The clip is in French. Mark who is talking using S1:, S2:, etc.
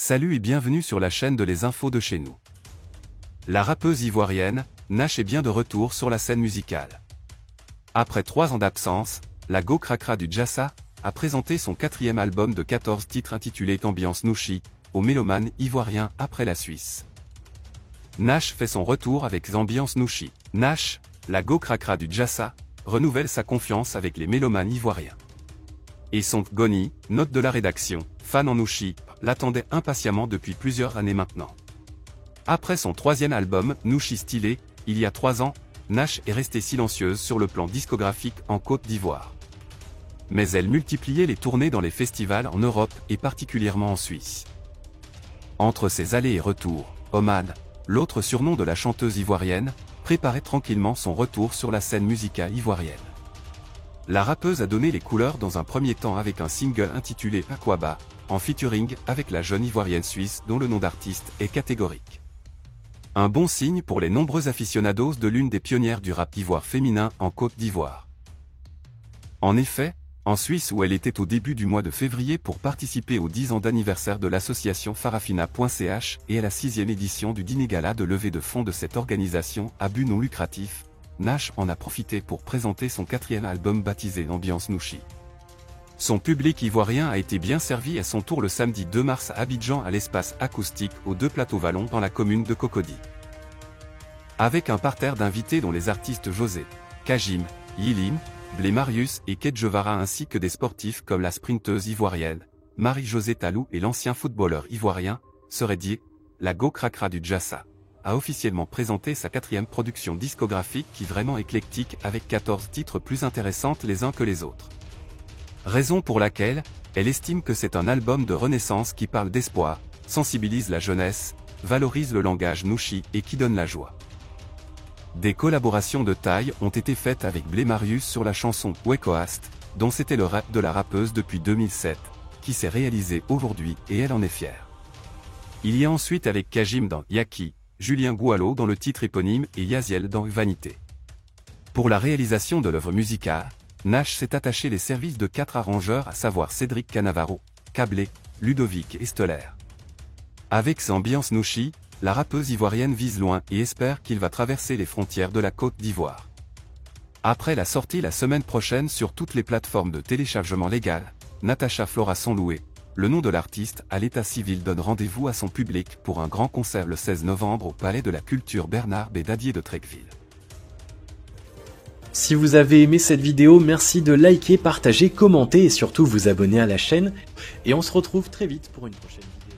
S1: Salut et bienvenue sur la chaîne de Les Infos de chez nous. La rappeuse ivoirienne, Nash est bien de retour sur la scène musicale. Après 3 ans d'absence, la Go Krakra du Djassa a présenté son 4e album de 14 titres intitulé Ambiance Nouchi, aux mélomanes ivoiriens après la Suisse. Nash fait son retour avec Ambiance Nouchi. Nash, la Go Krakra du Djassa, renouvelle sa confiance avec les mélomanes ivoiriens. Et son Goni, note de la rédaction, fan en Nouchi, l'attendait impatiemment depuis plusieurs années maintenant. Après son 3e album, Nouchi Stylé, il y a 3 ans, Nash est restée silencieuse sur le plan discographique en Côte d'Ivoire. Mais elle multipliait les tournées dans les festivals en Europe et particulièrement en Suisse. Entre ses allers et retours, Oman, l'autre surnom de la chanteuse ivoirienne, préparait tranquillement son retour sur la scène musicale ivoirienne. La rappeuse a donné les couleurs dans un premier temps avec un single intitulé Aquaba, en featuring avec la jeune ivoirienne suisse dont le nom d'artiste est catégorique. Un bon signe pour les nombreux aficionados de l'une des pionnières du rap ivoire féminin en Côte d'Ivoire. En effet, en Suisse où elle était au début du mois de février pour participer aux 10 ans d'anniversaire de l'association Farafina.ch et à la 6e édition du dîner gala de levée de fonds de cette organisation à but non lucratif, Nash en a profité pour présenter son 4e album baptisé Ambiance Nouchi. Son public ivoirien a été bien servi à son tour le samedi 2 mars à Abidjan à l'espace acoustique aux 2 plateaux Vallon dans la commune de Cocody. Avec un parterre d'invités dont les artistes José, Kajim, Yilim, Blé Marius et Kedjevara ainsi que des sportifs comme la sprinteuse ivoirienne, Marie-Josée Talou et l'ancien footballeur ivoirien, Serait Dié, la Go Krakra du Djassa, a officiellement présenté sa 4e production discographique qui vraiment éclectique avec 14 titres plus intéressantes les uns que les autres. Raison pour laquelle, elle estime que c'est un album de renaissance qui parle d'espoir, sensibilise la jeunesse, valorise le langage Nouchi et qui donne la joie. Des collaborations de taille ont été faites avec Blé Marius sur la chanson Wekoast, dont c'était le rap de la rappeuse depuis 2007, qui s'est réalisé aujourd'hui et elle en est fière. Il y a ensuite avec Kajim dans Yaki, Julien Goualo dans le titre éponyme et Yaziel dans Vanité. Pour la réalisation de l'œuvre musicale, Nash s'est attaché les services de 4 arrangeurs à savoir Cédric Canavaro, Cablé, Ludovic et Stoller. Avec sa Ambiance Nouchi, la rappeuse ivoirienne vise loin et espère qu'il va traverser les frontières de la Côte d'Ivoire. Après la sortie la semaine prochaine sur toutes les plateformes de téléchargement légal, Natacha Flora Sonloué, le nom de l'artiste à l'état civil donne rendez-vous à son public pour un grand concert le 16 novembre au Palais de la Culture Bernard Bédadier de Trecqueville.
S2: Si vous avez aimé cette vidéo, merci de liker, partager, commenter et surtout vous abonner à la chaîne. Et on se retrouve très vite pour une prochaine vidéo.